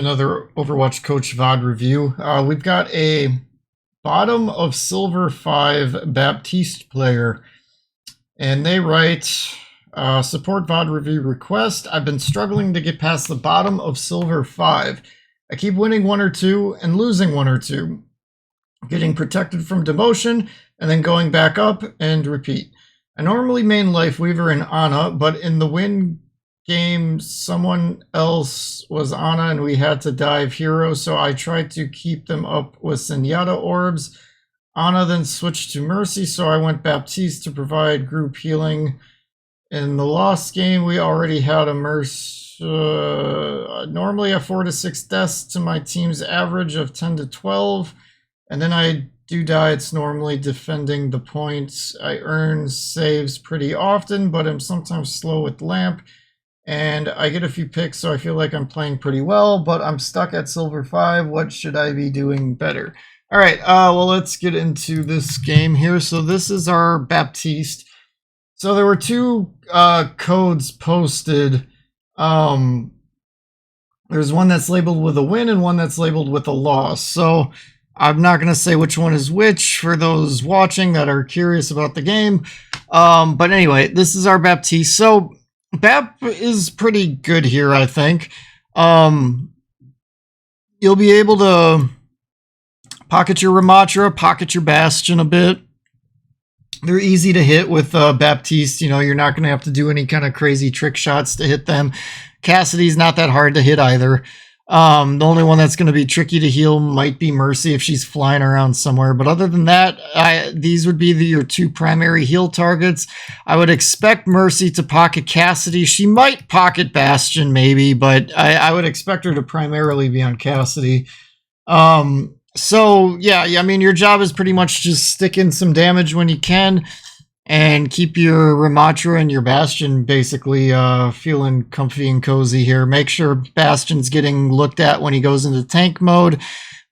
Another Overwatch Coach VOD review. We've got a bottom of silver 5 Baptiste player, and they write, support VOD review request. I've been struggling to get past the bottom of silver 5. I keep winning 1 or 2 and losing 1 or 2, getting protected from demotion and then going back up and repeat. I normally main Lifeweaver and Ana, but in the win game someone else was Ana and we had to dive hero, so I tried to keep them up with Zenyatta orbs. Ana then switched to Mercy, so I went Baptiste to provide group healing. In the lost game we already had a Mercy, normally a 4 to 6 deaths to my team's average of 10 to 12, and then I do die. It's normally defending the points. I earn saves pretty often, but I'm sometimes slow with lamp. And I get a few picks, so I feel like I'm playing pretty well, but I'm stuck at silver 5. What should I be doing better? All right, well, let's get into this game here. So this is our Baptiste. So there were 2 codes posted. There's one that's labeled with a win and one that's labeled with a loss. So I'm not going to say which one is which for those watching that are curious about the game. But anyway, this is our Baptiste. So Bap is pretty good here, I think. You'll be able to pocket your Ramatra, pocket your Bastion a bit. They're easy to hit with Baptiste. You know, you're not going to have to do any kind of crazy trick shots to hit them. Cassidy's not that hard to hit either. The only one that's going to be tricky to heal might be Mercy if she's flying around somewhere. But other than that, these would be your 2 primary heal targets. I would expect Mercy to pocket Cassidy. She might pocket Bastion maybe, but I would expect her to primarily be on Cassidy. So yeah, I mean, your job is pretty much just stick in some damage when you can and keep your Ramatra and your Bastion basically feeling comfy and cozy here. Make sure Bastion's getting looked at when he goes into tank mode.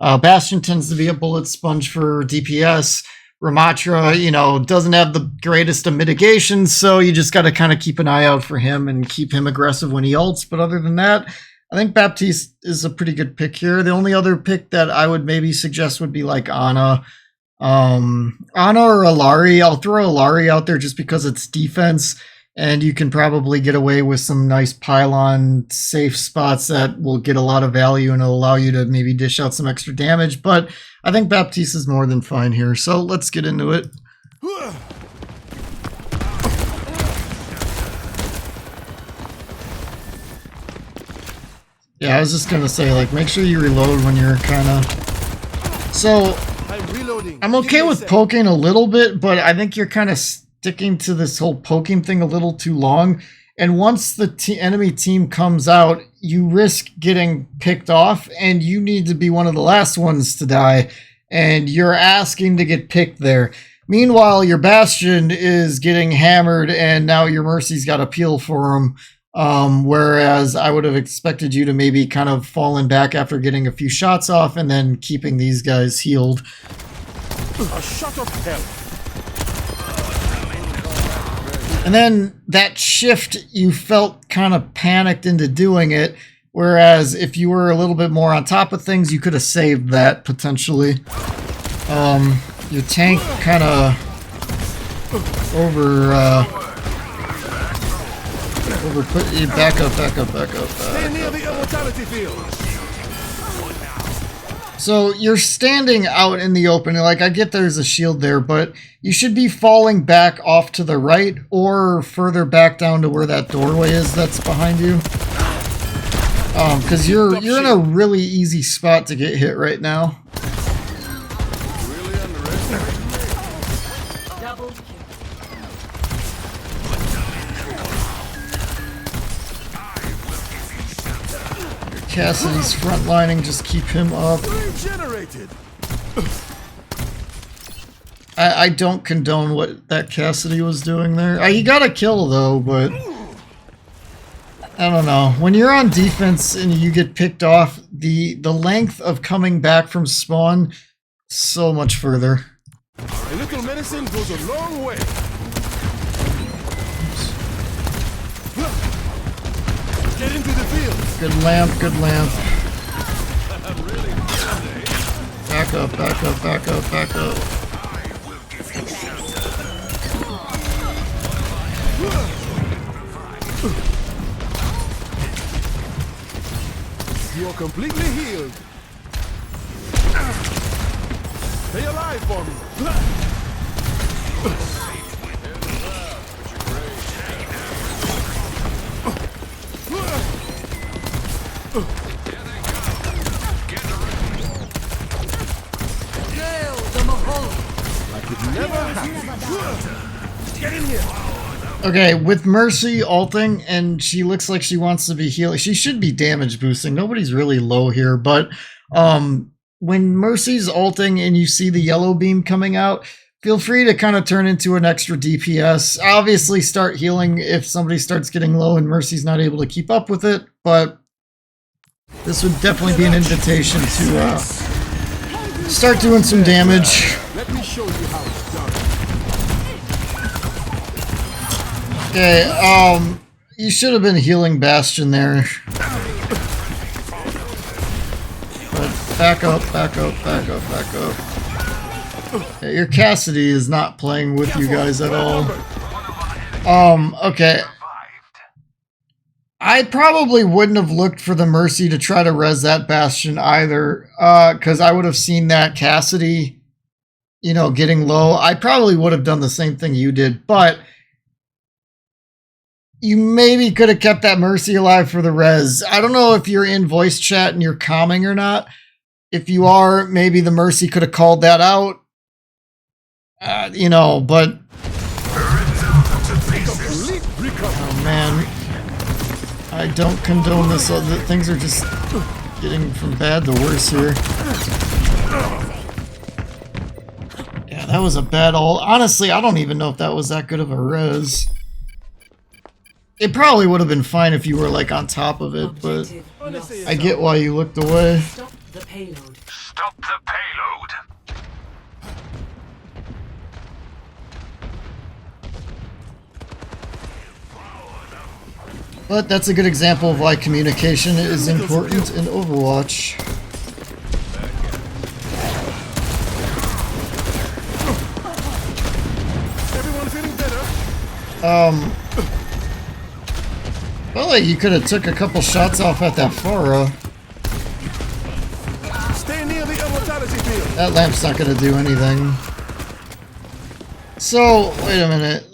Bastion tends to be a bullet sponge for DPS. Ramatra, you know, doesn't have the greatest of mitigations, so you just got to kind of keep an eye out for him and keep him aggressive when he ults. But other than that, I think Baptiste is a pretty good pick here. The only other pick that I would maybe suggest would be like Ana. Ana or Alari. I'll throw Alari out there just because it's defense, and you can probably get away with some nice pylon safe spots that will get a lot of value and it'll allow you to maybe dish out some extra damage. But I think Baptiste is more than fine here, so let's get into it. Yeah, I was just gonna say, like, make sure you reload when you're kind of... So I'm okay with poking a little bit, but I think you're kind of sticking to this whole poking thing a little too long. And once the enemy team comes out, you risk getting picked off, and you need to be one of the last ones to die. And you're asking to get picked there. Meanwhile, your Bastion is getting hammered, and now your Mercy's got a peel for him. Whereas I would have expected you to maybe kind of falling back after getting a few shots off and then keeping these guys healed. A shot of hell. And then that shift, you felt kind of panicked into doing it, whereas if you were a little bit more on top of things, you could have saved that potentially. Your tank kind of back up. Stay near the immortality field. So you're standing out in the open. Like, I get there's a shield there, but you should be falling back off to the right or further back down to where that doorway is that's behind you. Because you're in a really easy spot to get hit right now. Cassidy's frontlining, just keep him up. I don't condone what that Cassidy was doing there. He got a kill though, but I don't know. When you're on defense and you get picked off, the length of coming back from spawn so much further. A little medicine goes a long way. Get into the field. Good lamp, good lamp. back up, back up, back up, back up. You are completely healed. Stay alive for me. I could never happen. Get in here. Okay, with Mercy ulting, and she looks like she wants to be healing. She should be damage boosting. Nobody's really low here, but when Mercy's ulting and you see the yellow beam coming out, feel free to kind of turn into an extra DPS. Obviously, start healing if somebody starts getting low and Mercy's not able to keep up with it, but this would definitely be an invitation to start doing some damage. Let me show you how it's done. Okay, you should have been healing Bastion there. But back up, back up, back up, back up. Yeah, your Cassidy is not playing with you guys at all. Okay. I probably wouldn't have looked for the Mercy to try to res that Bastion either, because I would have seen that Cassidy, you know, getting low. I probably would have done the same thing you did, but you maybe could have kept that Mercy alive for the res. I don't know if you're in voice chat and you're calming or not. If you are, maybe the Mercy could have called that out. You know, but... Oh, man. I don't condone this. Things are just getting from bad to worse here. Yeah, that was a bad ult. Honestly, I don't even know if that was that good of a res. It probably would have been fine if you were like on top of it, but I get why you looked away. Stop the payload. Stop the payload. But that's a good example of why communication is important in Overwatch. Everyone feeling better? Well, like you could have took a couple shots off at that Pharah. Stay near the immortality field. That lamp's not going to do anything. So, wait a minute.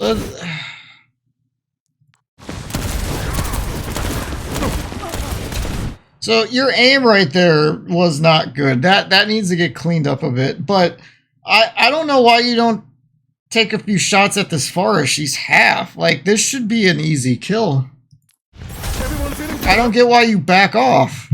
So, your aim right there was not good. That needs to get cleaned up a bit. But I don't know why you don't take a few shots at this Pharah. She's half. Like, this should be an easy kill. I don't get why you back off.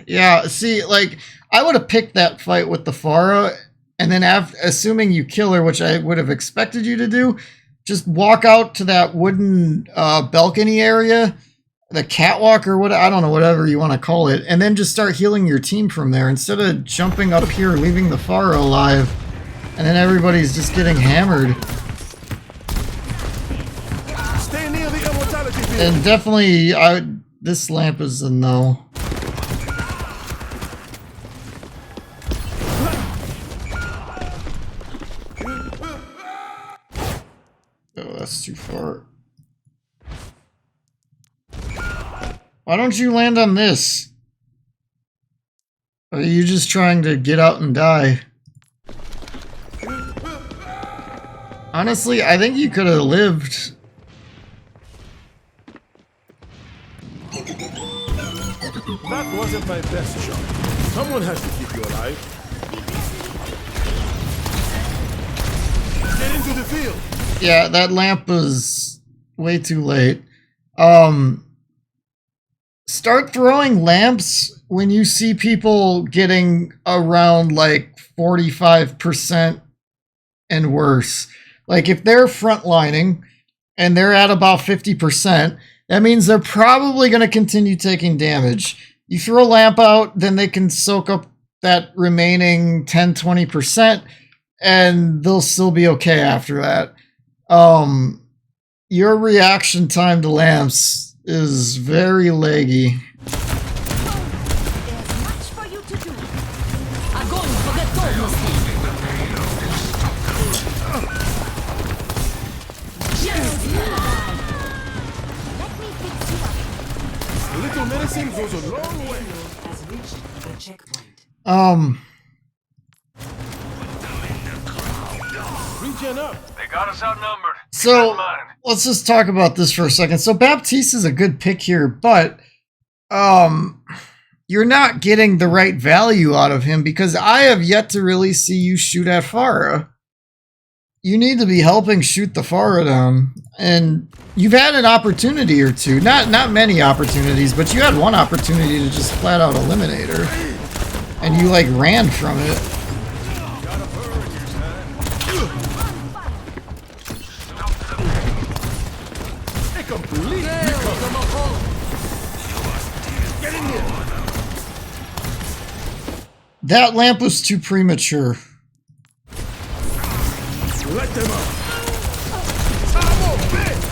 Yeah, see, like, I would have picked that fight with the Pharah, and then assuming you kill her, which I would have expected you to do, just walk out to that wooden balcony area, the catwalk or what, I don't know, whatever you want to call it, and then just start healing your team from there, instead of jumping up here, leaving the Pharah alive, and then everybody's just getting hammered. And definitely, this lamp is a no. Oh, that's too far. Why don't you land on this? Are you just trying to get out and die? Honestly, I think you could have lived. That wasn't my best shot. Someone has to keep you alive. Get into the field. Yeah, that lamp was way too late. Start throwing lamps when you see people getting around like 45% and worse. Like if they're frontlining and they're at about 50%, that means they're probably going to continue taking damage. You throw a lamp out, then they can soak up that remaining 10-20%, and they'll still be okay after that. Your reaction time to lamps is very laggy. A little medicine goes a long way. Has reached the checkpoint. Regen up. They got us outnumbered. Keep that So in mind. let's just talk about this for a second. So Baptiste is a good pick here, but you're not getting the right value out of him because I have yet to really see you shoot at Farah. You need to be helping shoot the Farah down, and you've had an opportunity or two. Not many opportunities, but you had one opportunity to just flat out eliminate her, and you like ran from it. Get in here. That lamp was too premature. Let them up. Bravo, bitch.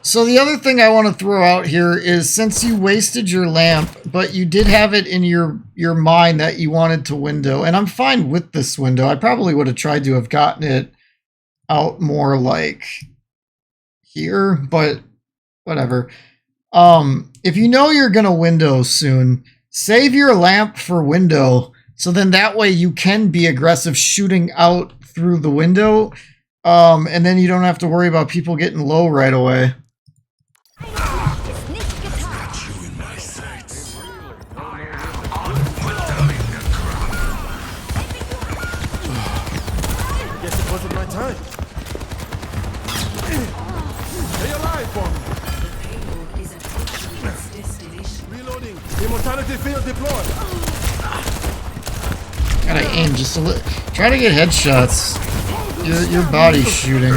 So the other thing I want to throw out here is, since you wasted your lamp, but you did have it in your mind that you wanted to window, and I'm fine with this window. I probably would have tried to have gotten it out more like here, but whatever. If you know you're gonna window soon, save your lamp for window, so then that way you can be aggressive shooting out through the window, and then you don't have to worry about people getting low right away. Guess it wasn't my time. Stay alive for me. Payload is approaching its destination. Reloading. Immortality field deployed. Gotta aim just a little. Try to get headshots. Your body's shooting.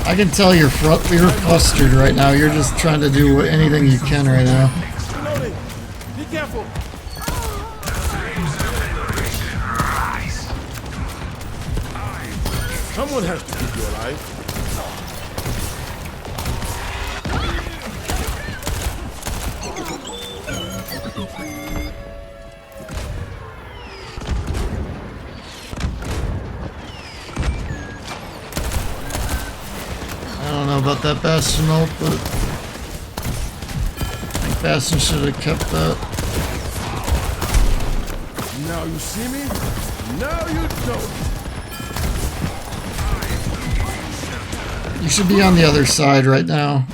I can tell you're flustered right now. You're just trying to do anything you can right now. Reloading. Be careful. Someone has to keep you alive. I don't know about that Bastion ult, but I think Bastion should have kept that. Now you see me? Now you don't. You should be on the other side right now.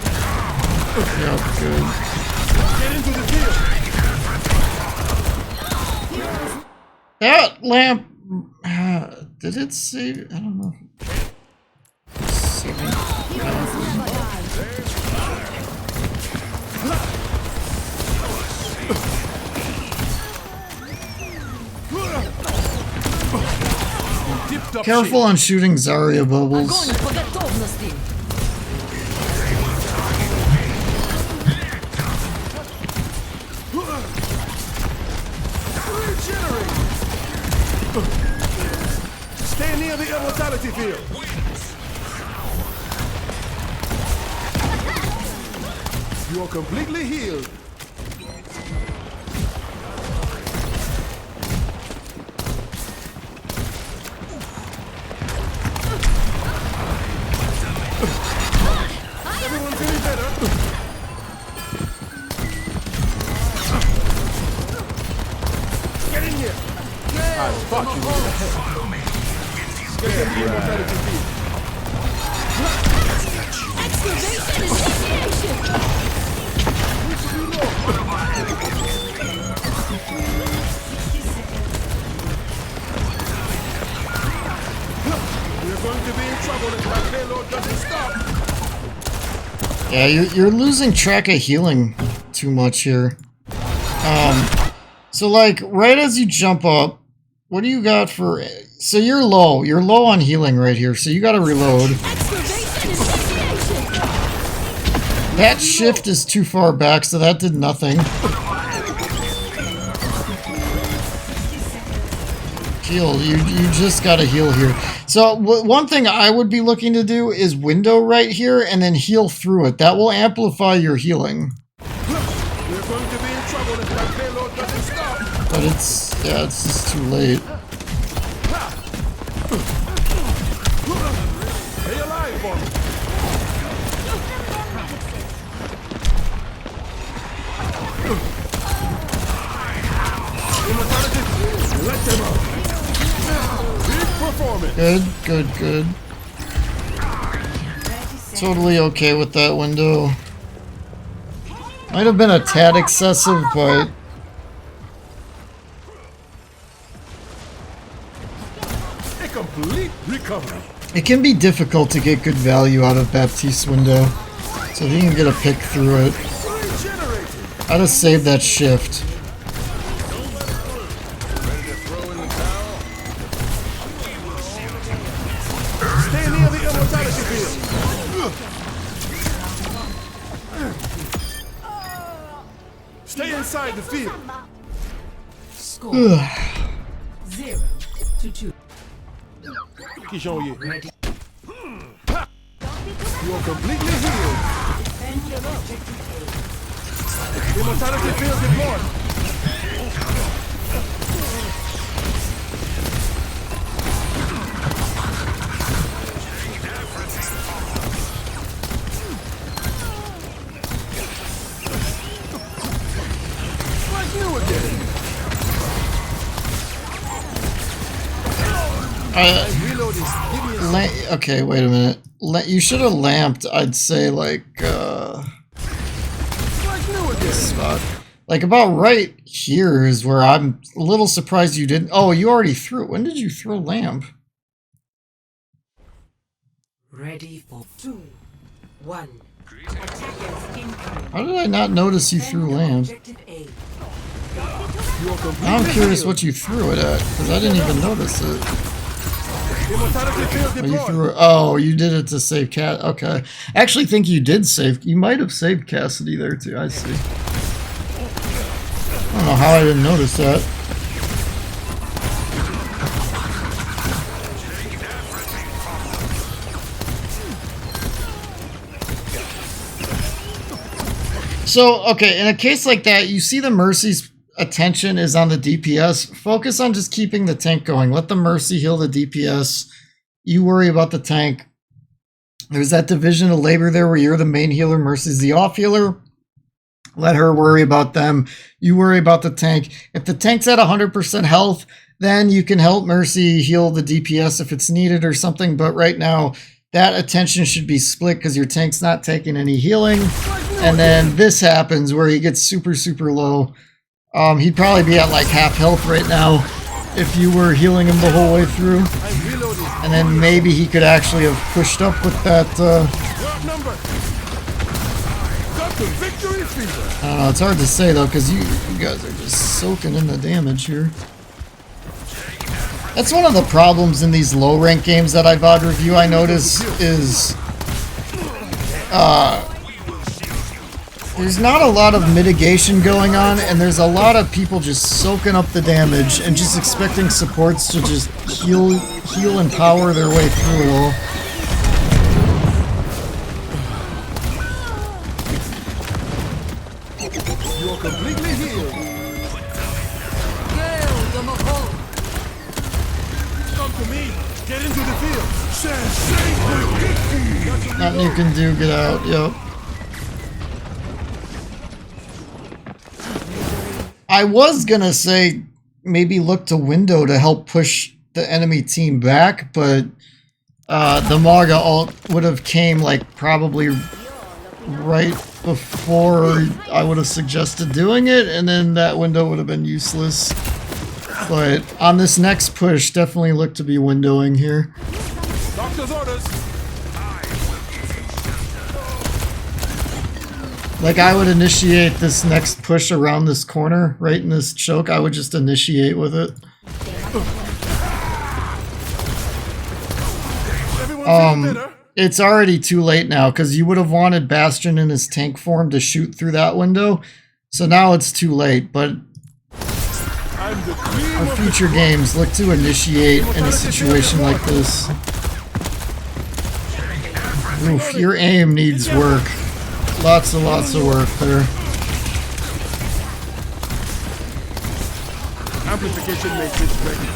Yep, good. Get into the field. That lamp. Did it save? I don't know. Dipped up Careful on shooting Zarya bubbles. Stay near the immortality field. You are completely healed. Everyone feeling better? Get in here. I fuck you in the head. Get in the immortality field. Excavation initiation! We're going to be in trouble if my payload doesn't stop. Yeah, you're losing track of healing too much here. So like right as you jump up, what do you got for? So you're low. You're low on healing right here. So you got to reload. Excavation initiation! That shift is too far back, so that did nothing. Heal. You just got to heal here. So one thing I would be looking to do is window right here and then heal through it. That will amplify your healing. We're going to be in trouble if my payload doesn't stop. But it's, yeah, it's just too late. Stay alive for me. Let them out. Big performance. Good, good, good. Totally okay with that window. Might have been a tad excessive, but A complete recovery. it can be difficult to get good value out of Baptiste's window. So if you can get a pick through it, Regenerated. I'd have saved that shift. Ready to throw in the towel? Stay near the immortality field. Stay inside the field. Score 0-2. Keep showing you. You are completely healed. Immortality field deployed. Like you again. Reloading. Give me a Okay, wait a minute. You should have lamped, I'd say, like, like you again. spot. Like, about right here is where I'm a little surprised you didn't. Oh, you already threw it. When did you throw lamp? Ready for 2, 1. Attackers incoming. How did I not notice you threw lamp? Objective A. You are completely Now I'm curious healed. what you threw it at, because I didn't even notice it. Immortality field Oh, you deployed. threw it. Oh, you did it to save Cat. Okay. I actually think you did save. You might have saved Cassidy there, too. I see. I don't know how I didn't notice that. So, okay, in a case like that, you see the Mercy's attention is on the DPS. Focus on just keeping the tank going. Let the Mercy heal the DPS. You worry about the tank. There's that division of labor there where you're the main healer, Mercy's the off healer. Let her worry about them. You worry about the tank. If the tank's at 100% health, then you can help Mercy heal the DPS if it's needed or something. But right now, that attention should be split because your tank's not taking any healing. And then this happens where he gets super, super low. He'd probably be at like half health right now if you were healing him the whole way through. I'm reloading. And then maybe he could actually have pushed up with that. What number? Got the victory fever. I don't know, it's hard to say though because you guys are just soaking in the damage here. That's one of the problems in these low rank games that I VOD review, I notice, is there's not a lot of mitigation going on, and there's a lot of people just soaking up the damage and just expecting supports to just heal and power their way through it all. You are completely healed. Come to me. Get into the field. Nothing you can do, get out, yep. I was gonna say maybe look to window to help push the enemy team back, but the Maga ult would have came like probably right before I would have suggested doing it, and then that window would have been useless. But on this next push, definitely look to be windowing here. Doctor's orders. Like I would initiate this next push around this corner, right in this choke, I would just initiate with it. Everyone feel better? It's already too late now because you would have wanted Bastion in his tank form to shoot through that window. So now it's too late, but I'm the cream for of the future games, look to initiate in a situation like this. Oof, your aim needs work. Lots and lots of work there. Amplification matrix ready.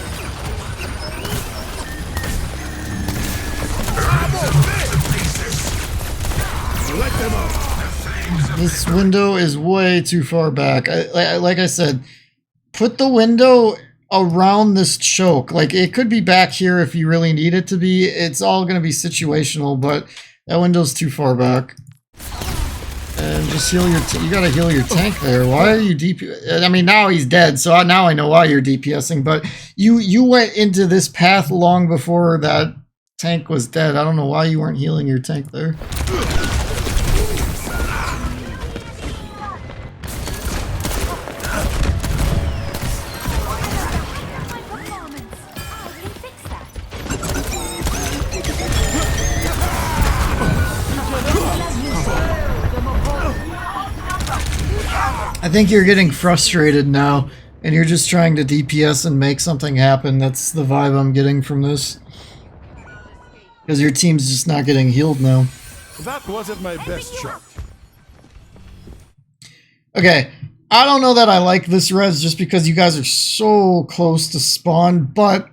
Let them out. This window is way too far back. Like I said, put the window around this choke. Like, it could be back here if you really need it to be. It's all going to be situational, but that window's too far back. And just heal your... you gotta heal your tank there. Why are you DP... I mean, now he's dead, so now I know why you're DPSing, but you went into this path long before that tank was dead. I don't know why you weren't healing your tank there. I think you're getting frustrated now, and you're just trying to DPS and make something happen. That's the vibe I'm getting from this. Because your team's just not getting healed now. That wasn't my best shot. Okay, I don't know that I like this res just because you guys are so close to spawn, but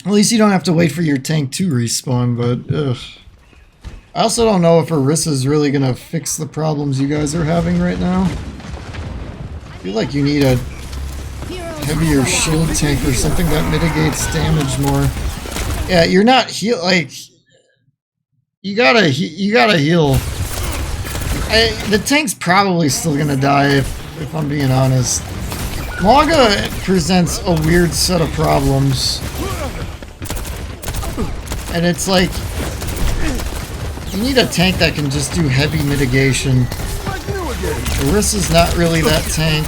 at least you don't have to wait for your tank to respawn, but ugh. I also don't know if Orissa's really going to fix the problems you guys are having right now. I feel like you need a heavier shield tank or something that mitigates damage more. Yeah, you're not heal, like, you gotta heal. The tank's probably still gonna die if I'm being honest. Maga presents a weird set of problems. And it's like, you need a tank that can just do heavy mitigation. Orissa's not really that tank.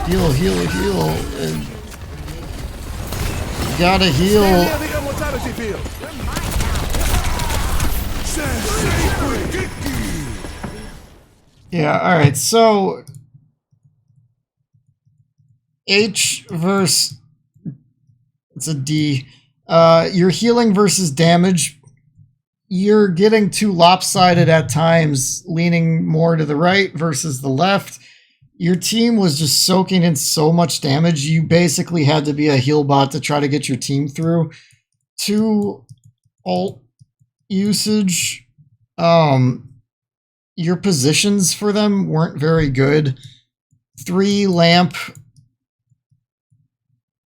Heal, heal, heal. You gotta heal. Yeah, alright, so H versus, it's a D. Your healing versus damage, you're getting too lopsided at times, leaning more to the right versus the left. Your team was just soaking in so much damage, you basically had to be a heal bot to try to get your team through. 2 ult usage. Your positions for them weren't very good. 3 lamp.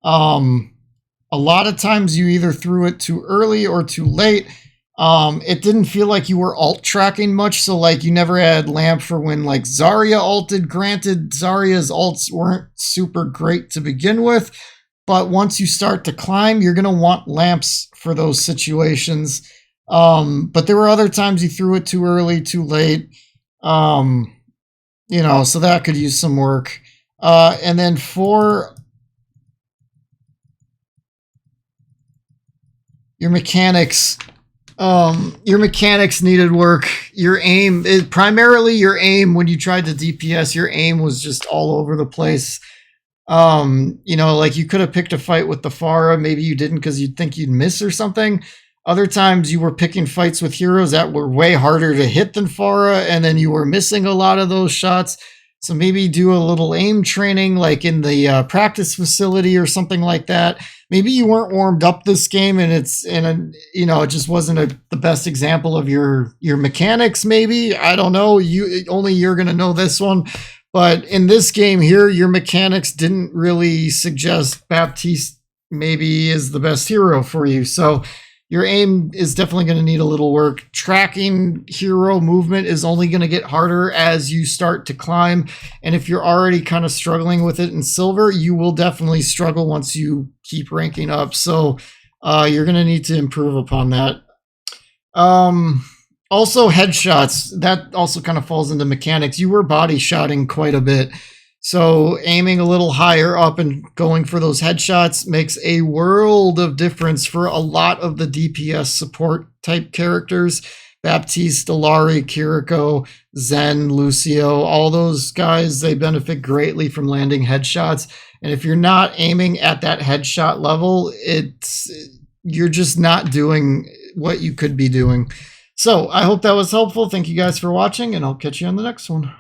A lot of times you either threw it too early or too late. It didn't feel like you were alt tracking much, so like you never had lamp for when like Zarya ulted. Granted, Zarya's ults weren't super great to begin with, but once you start to climb, you're gonna want lamps for those situations. But there were other times you threw it too early, too late. You know, so that could use some work. And then for your mechanics, needed work. Your aim, primarily your aim when you tried to DPS, your aim was just all over the place. You know, like you could have picked a fight with the Pharah, maybe you didn't because you'd think you'd miss or something. Other times you were picking fights with heroes that were way harder to hit than Pharah, and then you were missing a lot of those shots. So maybe do a little aim training like in the practice facility or something like that. Maybe you weren't warmed up this game and you know, it just wasn't the best example of your mechanics maybe. I don't know. You're going to know this one. But in this game here, your mechanics didn't really suggest Baptiste maybe is the best hero for you. So your aim is definitely going to need a little work. Tracking hero movement is only going to get harder as you start to climb. And if you're already kind of struggling with it in silver, you will definitely struggle once you keep ranking up. So you're going to need to improve upon that. Also, headshots. That also kind of falls into mechanics. You were body shotting quite a bit. So aiming a little higher up and going for those headshots makes a world of difference for a lot of the DPS support type characters. Baptiste, Delari, Kiriko, Zen, Lucio, all those guys, they benefit greatly from landing headshots. And if you're not aiming at that headshot level, you're just not doing what you could be doing. So I hope that was helpful. Thank you guys for watching, and I'll catch you on the next one.